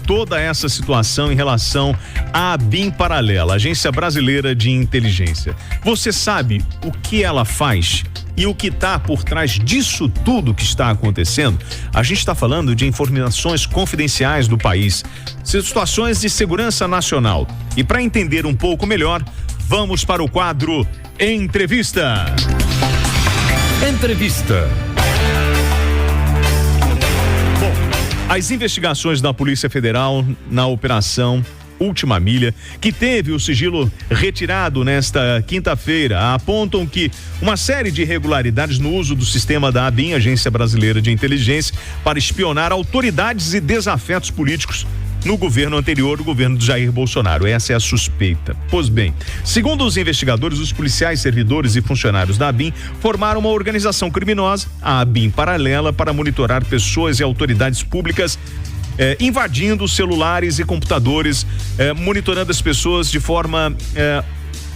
toda essa situação em relação à ABIN Paralela, Agência Brasileira de Inteligência. Você sabe o que ela faz e o que está por trás disso tudo que está acontecendo? A gente está falando de informações confidenciais do país, situações de segurança nacional. E para entender um pouco melhor, vamos para o quadro Entrevista. Entrevista. Bom, as investigações da Polícia Federal na Operação Última Milha, que teve o sigilo retirado nesta quinta-feira, apontam que uma série de irregularidades no uso do sistema da ABIN, Agência Brasileira de Inteligência, para espionar autoridades e desafetos políticos no governo anterior, o governo de Jair Bolsonaro. Essa é a suspeita. Pois bem, segundo os investigadores, os policiais, servidores e funcionários da ABIN formaram uma organização criminosa, a ABIN Paralela, para monitorar pessoas e autoridades públicas, invadindo celulares e computadores, monitorando as pessoas de forma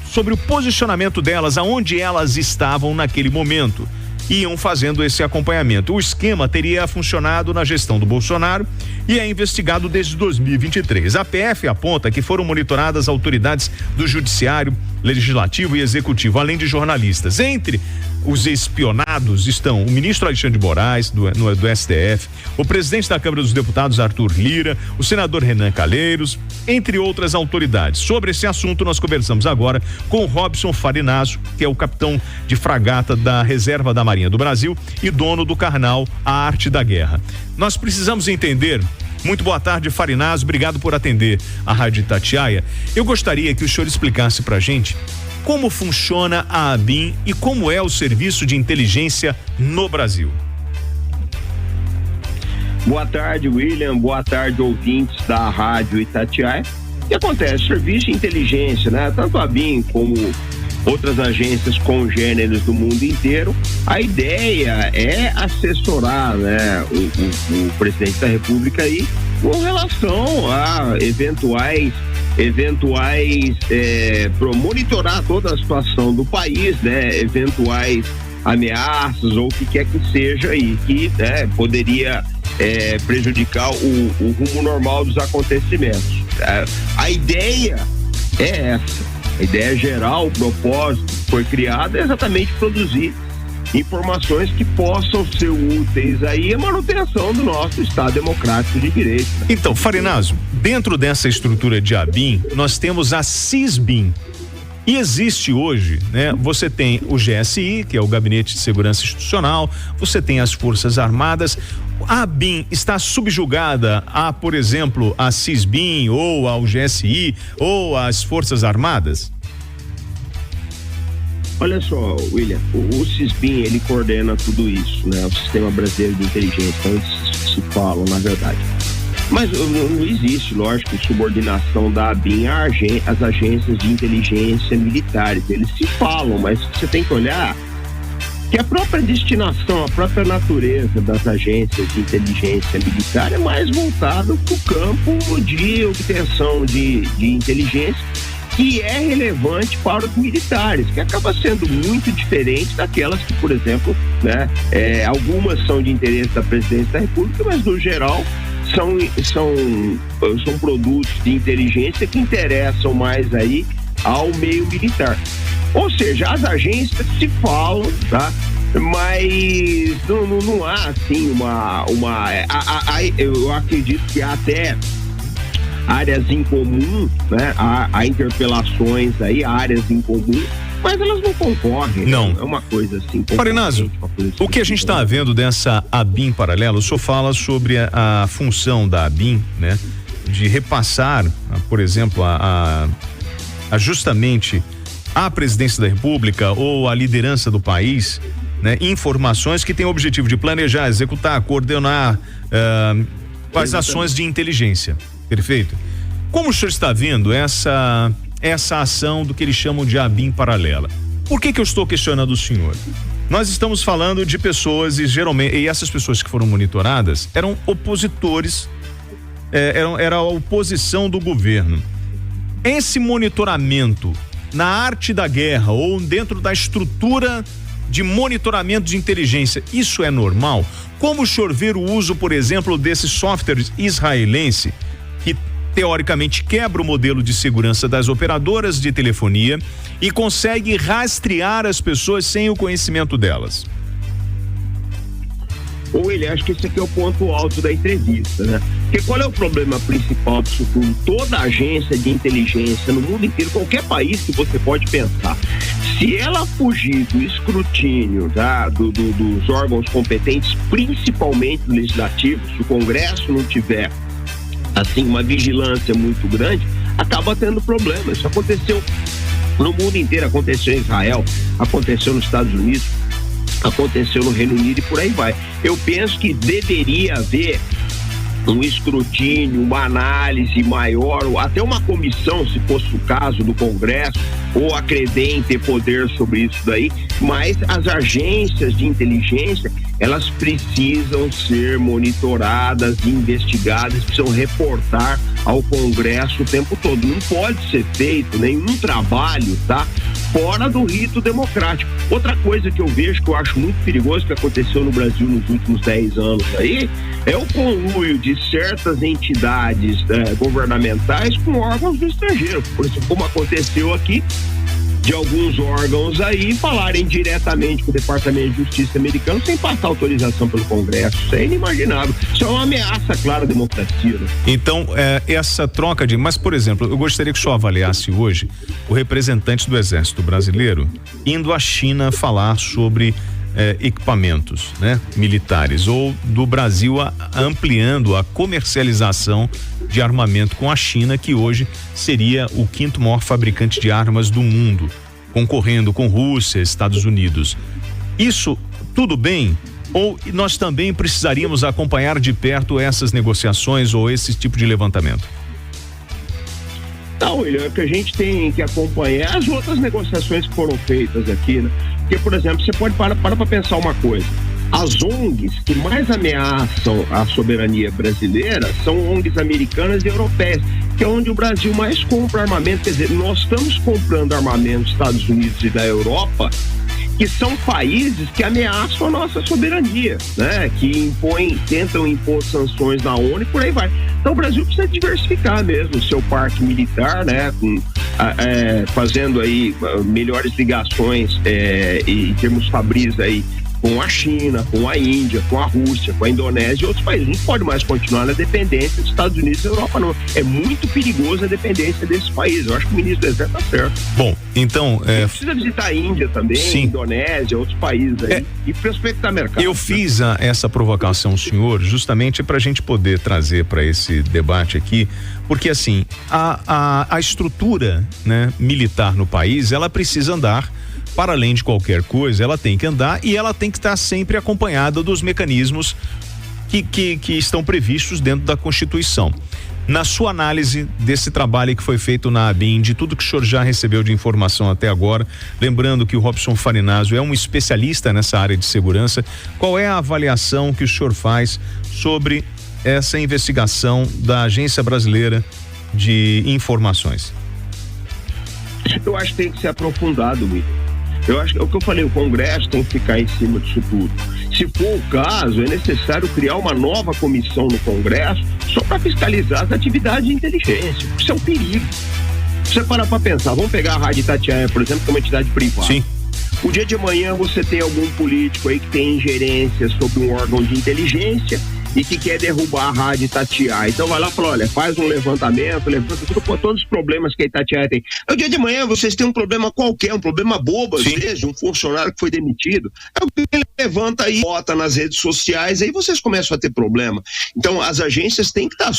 sobre o posicionamento delas, aonde elas estavam naquele momento. Iam fazendo esse acompanhamento. O esquema teria funcionado na gestão do Bolsonaro e é investigado desde 2023. A PF aponta que foram monitoradas autoridades do Judiciário, Legislativo e Executivo, além de jornalistas. Entre os espionados estão o ministro Alexandre de Moraes, do STF, o presidente da Câmara dos Deputados, Arthur Lira, o senador Renan Calheiros, entre outras autoridades. Sobre esse assunto, nós conversamos agora com o Robson Farinazzo, que é o capitão de fragata da Reserva da Marinha do Brasil e dono do canal A Arte da Guerra. Nós precisamos entender. Muito boa tarde, Farinazzo, obrigado por atender a Rádio Itatiaia. Eu gostaria que o senhor explicasse pra gente como funciona a ABIN e como é o serviço de inteligência no Brasil. Boa tarde, William. Boa tarde, ouvintes da Rádio Itatiaia. O que acontece? Serviço de inteligência, né? Tanto a ABIN como outras agências congêneres do mundo inteiro, a ideia é assessorar, né, o presidente da República aí com relação a eventuais para monitorar toda a situação do país, né, eventuais ameaças ou o que quer que seja aí que, né, poderia prejudicar o rumo normal dos acontecimentos. A ideia é essa. A ideia geral, o propósito que foi criado é exatamente produzir informações que possam ser úteis aí à manutenção do nosso Estado democrático de direito. Então, Farinazzo, dentro dessa estrutura de ABIN, nós temos a CISBIN. E existe hoje, né? Você tem o GSI, que é o Gabinete de Segurança Institucional, você tem as Forças Armadas. A ABIN está subjugada a, por exemplo, a CISBIN ou ao GSI ou às Forças Armadas? Olha só, William, o CISBIN, ele coordena tudo isso, né? O Sistema Brasileiro de Inteligência, onde se falam, na verdade. Mas não existe, lógico, subordinação da ABIN às agências de inteligência militares. Eles se falam, mas você tem que olhar que a própria destinação, a própria natureza das agências de inteligência militar é mais voltada para o campo de obtenção de inteligência, que é relevante para os militares, que acaba sendo muito diferente daquelas que, por exemplo, né, algumas são de interesse da Presidência da República, mas no geral são produtos de inteligência que interessam mais aí ao meio militar. Ou seja, as agências se falam, tá? Mas não há assim eu acredito que há até áreas em comum, né? Há interpelações aí, áreas em comum, mas elas não concorrem. Não. É uma coisa assim. Farinazzo, o que a gente está vendo dessa ABIN paralela, o senhor fala sobre a função da ABIN, né? De repassar, por exemplo, justamente à Presidência da República ou à liderança do país, né? Informações que têm o objetivo de planejar, executar, coordenar as ações de inteligência. Perfeito? Como o senhor está vendo essa ação do que eles chamam de ABIN paralela? Por que eu estou questionando o senhor? Nós estamos falando de pessoas e essas pessoas que foram monitoradas eram opositores, era a oposição do governo. Esse monitoramento na arte da guerra ou dentro da estrutura de monitoramento de inteligência, isso é normal? Como o senhor vê o uso, por exemplo, desse software israelense que teoricamente quebra o modelo de segurança das operadoras de telefonia e consegue rastrear as pessoas sem o conhecimento delas? William, acho que esse aqui é o ponto alto da entrevista, né? Porque qual é o problema principal disso tudo? Toda agência de inteligência no mundo inteiro, qualquer país que você pode pensar, se ela fugir do escrutínio, tá, dos órgãos competentes, principalmente do legislativo, se o Congresso não tiver assim uma vigilância muito grande, acaba tendo problema. Isso aconteceu no mundo inteiro, aconteceu em Israel, aconteceu nos Estados Unidos, aconteceu no Reino Unido e por aí vai. Eu penso que deveria haver um escrutínio, uma análise maior, ou até uma comissão, se fosse o caso do Congresso, ou a CREDEM ter poder sobre isso daí, mas as agências de inteligência, elas precisam ser monitoradas, investigadas, precisam reportar ao Congresso o tempo todo. Não pode ser feito nenhum trabalho, tá? Fora do rito democrático. Outra coisa que eu vejo, que eu acho muito perigoso, que aconteceu no Brasil nos últimos 10 anos aí, é o conluio de certas entidades governamentais com órgãos do estrangeiro. Por exemplo, como aconteceu aqui, de alguns órgãos aí falarem diretamente com o Departamento de Justiça americano sem passar autorização pelo Congresso. Isso é inimaginável. Isso é uma ameaça clara à democracia. Né? Então, essa troca de... Mas, por exemplo, eu gostaria que o senhor avaliasse hoje o representante do Exército Brasileiro indo à China falar sobre equipamentos, né, militares, ou do Brasil ampliando a comercialização de armamento com a China, que hoje seria o 5º maior fabricante de armas do mundo, concorrendo com Rússia, Estados Unidos. Isso tudo bem? Ou nós também precisaríamos acompanhar de perto essas negociações ou esse tipo de levantamento? Não, William, é que a gente tem que acompanhar as outras negociações que foram feitas aqui, né? Porque, por exemplo, você pode parar para pensar uma coisa. As ONGs que mais ameaçam a soberania brasileira são ONGs americanas e europeias, que é onde o Brasil mais compra armamento. Quer dizer, nós estamos comprando armamento dos Estados Unidos e da Europa, que são países que ameaçam a nossa soberania, né? Que tentam impor sanções na ONU e por aí vai. Então o Brasil precisa diversificar mesmo o seu parque militar, né? Fazendo aí melhores ligações em termos fabris aí com a China, com a Índia, com a Rússia, com a Indonésia e outros países. Não pode mais continuar na dependência dos Estados Unidos e da Europa, não. É muito perigoso a dependência desses países. Eu acho que o ministro do Exército está certo. Bom, então... precisa visitar a Índia também, sim, Indonésia, outros países aí, e prospectar mercado. Eu fiz essa provocação, senhor, justamente para a gente poder trazer para esse debate aqui, porque assim, a estrutura, né, militar no país, ela precisa andar. Para além de qualquer coisa, ela tem que andar e ela tem que estar sempre acompanhada dos mecanismos que estão previstos dentro da Constituição. Na sua análise desse trabalho que foi feito na ABIN, de tudo que o senhor já recebeu de informação até agora, lembrando que o Robson Farinazzo é um especialista nessa área de segurança, qual é a avaliação que o senhor faz sobre essa investigação da Agência Brasileira de Informações? Eu acho que tem que ser aprofundado, William. Eu acho que é o que eu falei, o Congresso tem que ficar em cima disso tudo. Se for o caso, é necessário criar uma nova comissão no Congresso só para fiscalizar as atividades de inteligência. Isso é um perigo. Se você parar para pensar, vamos pegar a Rádio Itatiaia, por exemplo, que é uma entidade privada. Sim. O dia de amanhã você tem algum político aí que tem ingerência sobre um órgão de inteligência e que quer derrubar a Rádio Itatiaia. Então vai lá e fala, olha, faz um levanta tudo por todos os problemas que a Itatiaia tem. No dia de manhã vocês têm um problema qualquer, um problema bobo às vezes, um funcionário que foi demitido. Ele levanta aí, bota nas redes sociais, aí vocês começam a ter problema. Então as agências têm que estar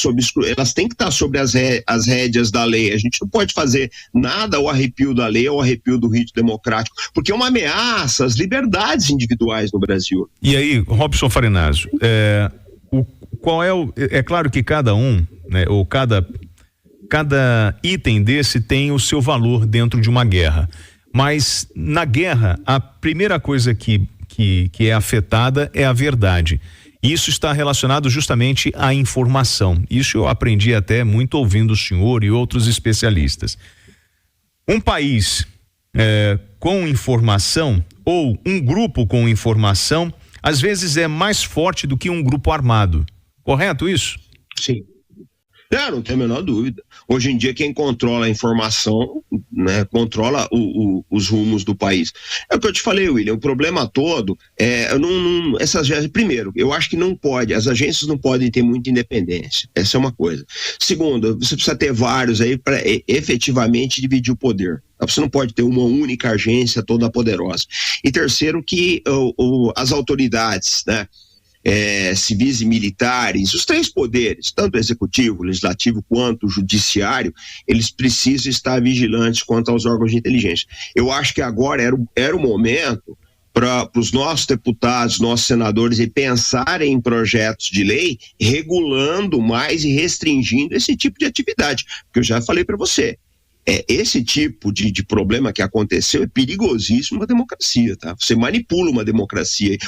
sobre as rédeas da lei. A gente não pode fazer nada ao arrepio da lei, ao arrepio do rito democrático, porque é uma ameaça às liberdades individuais no Brasil. E aí, Robson Farinazzo, é claro que cada um, né, ou cada item desse tem o seu valor dentro de uma guerra, mas na guerra a primeira coisa que é afetada é a verdade. Isso está relacionado justamente à informação. Isso eu aprendi até muito ouvindo o senhor e outros especialistas. Um país com informação, ou um grupo com informação, às vezes é mais forte do que um grupo armado. Correto isso? Sim. Não tem a menor dúvida. Hoje em dia quem controla a informação, né, controla os rumos do país. É o que eu te falei, William, o problema todo primeiro, eu acho que não pode, as agências não podem ter muita independência, essa é uma coisa. Segundo, você precisa ter vários aí para efetivamente dividir o poder. Você não pode ter uma única agência toda poderosa. E terceiro, que as autoridades, né, civis e militares, os três poderes, tanto o executivo, o legislativo quanto o judiciário, eles precisam estar vigilantes quanto aos órgãos de inteligência. Eu acho que agora era o momento para os nossos deputados, nossos senadores, pensarem em projetos de lei regulando mais e restringindo esse tipo de atividade, porque eu já falei para você. Esse tipo de problema que aconteceu é perigosíssimo na democracia, tá? Você manipula uma democracia.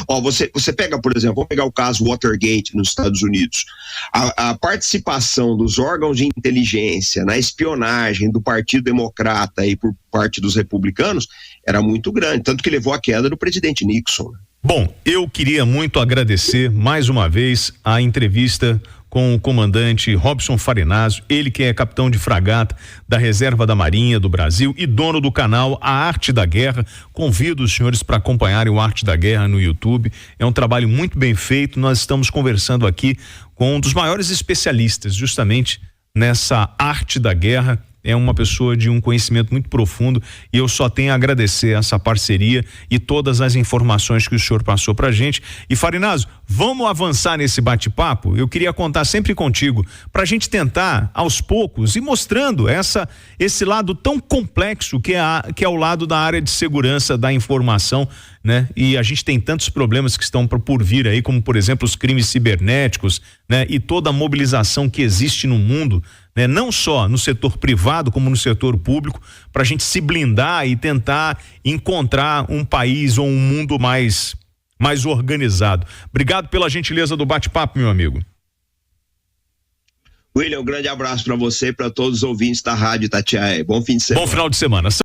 Você pega, por exemplo, vamos pegar o caso Watergate nos Estados Unidos. A participação dos órgãos de inteligência na espionagem do Partido Democrata e por parte dos republicanos era muito grande, tanto que levou à queda do presidente Nixon. Bom, eu queria muito agradecer mais uma vez a entrevista com o comandante Robson Farinazzo, ele que é capitão de fragata da Reserva da Marinha do Brasil e dono do canal A Arte da Guerra. Convido os senhores para acompanharem o Arte da Guerra no YouTube. É um trabalho muito bem feito. Nós estamos conversando aqui com um dos maiores especialistas justamente nessa arte da guerra. É uma pessoa de um conhecimento muito profundo e eu só tenho a agradecer essa parceria e todas as informações que o senhor passou pra gente. E Farinazzo, vamos avançar nesse bate-papo? Eu queria contar sempre contigo pra gente tentar aos poucos ir mostrando esse lado tão complexo que é o lado da área de segurança da informação, né? E a gente tem tantos problemas que estão por vir aí, como por exemplo os crimes cibernéticos, né? E toda a mobilização que existe no mundo, né? Não só no setor privado como no setor público, para a gente se blindar e tentar encontrar um país ou um mundo mais organizado. Obrigado pela gentileza do bate-papo, meu amigo. William, um grande abraço para você e para todos os ouvintes da Rádio Itatiaia. Bom fim de semana. Bom final de semana.